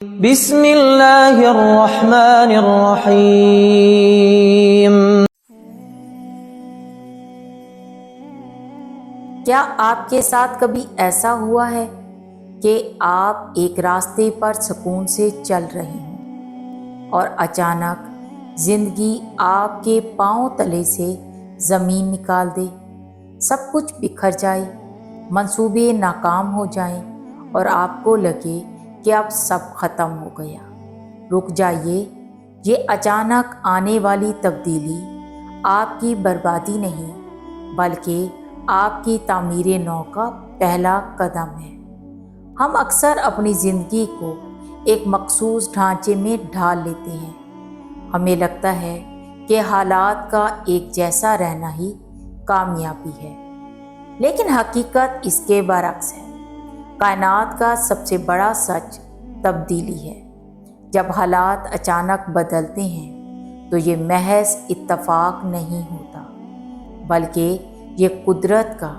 بسم اللہ الرحمن الرحیم۔ کیا آپ کے ساتھ کبھی ایسا ہوا ہے کہ آپ ایک راستے پر سکون سے چل رہے ہوں اور اچانک زندگی آپ کے پاؤں تلے سے زمین نکال دے، سب کچھ بکھر جائے، منصوبے ناکام ہو جائیں اور آپ کو لگے کہ اب سب ختم ہو گیا؟ رک جائیے، یہ اچانک آنے والی تبدیلی آپ کی بربادی نہیں بلکہ آپ کی تعمیر نو کا پہلا قدم ہے۔ ہم اکثر اپنی زندگی کو ایک مخصوص ڈھانچے میں ڈھال لیتے ہیں۔ ہمیں لگتا ہے کہ حالات کا ایک جیسا رہنا ہی کامیابی ہے، لیکن حقیقت اس کے برعکس ہے۔ کائنات کا سب سے بڑا سچ تبدیلی ہے۔ جب حالات اچانک بدلتے ہیں تو یہ محض اتفاق نہیں ہوتا، بلکہ یہ قدرت کا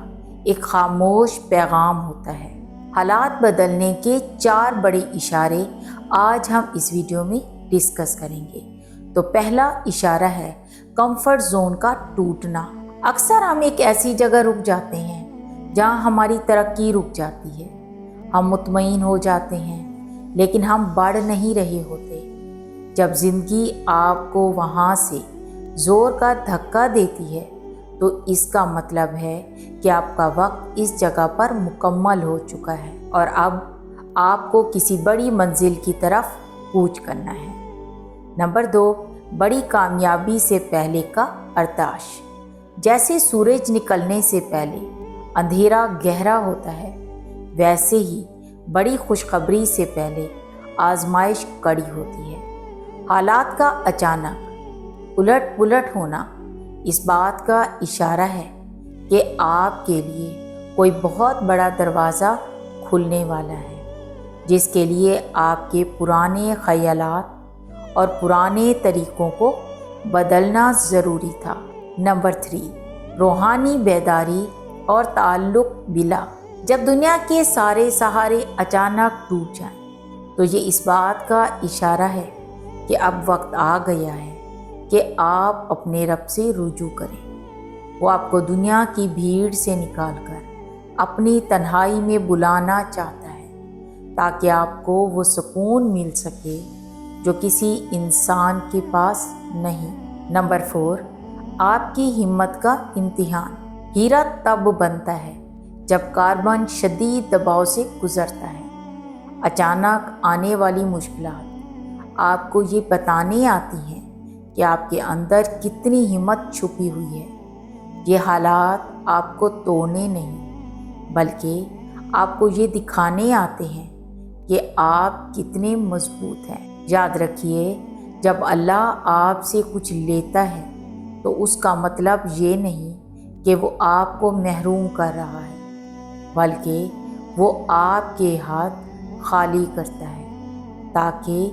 ایک خاموش پیغام ہوتا ہے۔ حالات بدلنے کے 4 بڑے اشارے آج ہم اس ویڈیو میں ڈسکس کریں گے۔ تو پہلا اشارہ ہے کمفرٹ زون کا ٹوٹنا۔ اکثر ہم ایک ایسی جگہ رک جاتے ہیں جہاں ہماری ترقی رک جاتی ہے، ہم مطمئن ہو جاتے ہیں لیکن ہم بڑھ نہیں رہے ہوتے۔ جب زندگی آپ کو وہاں سے زور کا دھکا دیتی ہے تو اس کا مطلب ہے کہ آپ کا وقت اس جگہ پر مکمل ہو چکا ہے اور اب آپ کو کسی بڑی منزل کی طرف کوچ کرنا ہے۔ نمبر 2، بڑی کامیابی سے پہلے کا ارتعاش۔ جیسے سورج نکلنے سے پہلے اندھیرا گہرا ہوتا ہے، ویسے ہی بڑی خوشخبری سے پہلے آزمائش کڑی ہوتی ہے۔ حالات کا اچانک الٹ پلٹ ہونا اس بات کا اشارہ ہے کہ آپ کے لیے کوئی بہت بڑا دروازہ کھلنے والا ہے، جس کے لیے آپ کے پرانے خیالات اور پرانے طریقوں کو بدلنا ضروری تھا۔ نمبر 3، روحانی بیداری اور تعلق باللہ۔ جب دنیا کے سارے سہارے اچانک ٹوٹ جائیں تو یہ اس بات کا اشارہ ہے کہ اب وقت آ گیا ہے کہ آپ اپنے رب سے رجوع کریں۔ وہ آپ کو دنیا کی بھیڑ سے نکال کر اپنی تنہائی میں بلانا چاہتا ہے تاکہ آپ کو وہ سکون مل سکے جو کسی انسان کے پاس نہیں۔ نمبر 4، آپ کی ہمت کا امتحان۔ ہیرا تب بنتا ہے جب کاربن شدید دباؤ سے گزرتا ہے۔ اچانک آنے والی مشکلات آپ کو یہ بتانے آتی ہیں کہ آپ کے اندر کتنی ہمت چھپی ہوئی ہے۔ یہ حالات آپ کو توڑنے نہیں بلکہ آپ کو یہ دکھانے آتے ہیں کہ آپ کتنے مضبوط ہیں۔ یاد رکھیے، جب اللہ آپ سے کچھ لیتا ہے تو اس کا مطلب یہ نہیں کہ وہ آپ کو محروم کر رہا ہے، بلکہ وہ آپ کے ہاتھ خالی کرتا ہے تاکہ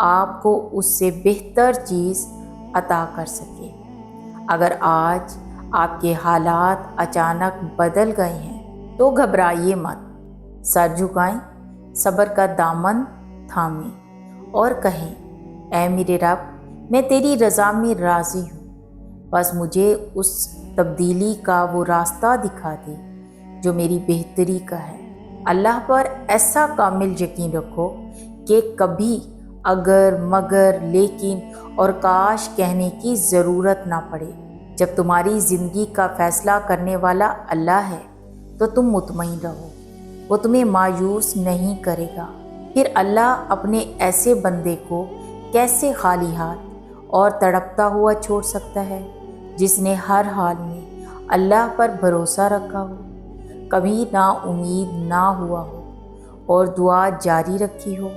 آپ کو اس سے بہتر چیز عطا کر سکے۔ اگر آج آپ کے حالات اچانک بدل گئے ہیں تو گھبرائیے مت، سر جھکائیں، صبر کا دامن تھامیں اور کہیں، اے میرے رب، میں تیری رضا میں راضی ہوں، بس مجھے اس تبدیلی کا وہ راستہ دکھا دے جو میری بہتری کا ہے۔ اللہ پر ایسا کامل یقین رکھو کہ کبھی اگر، مگر، لیکن اور کاش کہنے کی ضرورت نہ پڑے۔ جب تمہاری زندگی کا فیصلہ کرنے والا اللہ ہے تو تم مطمئن رہو، وہ تمہیں مایوس نہیں کرے گا۔ پھر اللہ اپنے ایسے بندے کو کیسے خالی ہاتھ اور تڑپتا ہوا چھوڑ سکتا ہے جس نے ہر حال میں اللہ پر بھروسہ رکھا ہو، کبھی نا امید نہ ہوا ہو اور دعا جاری رکھی ہو۔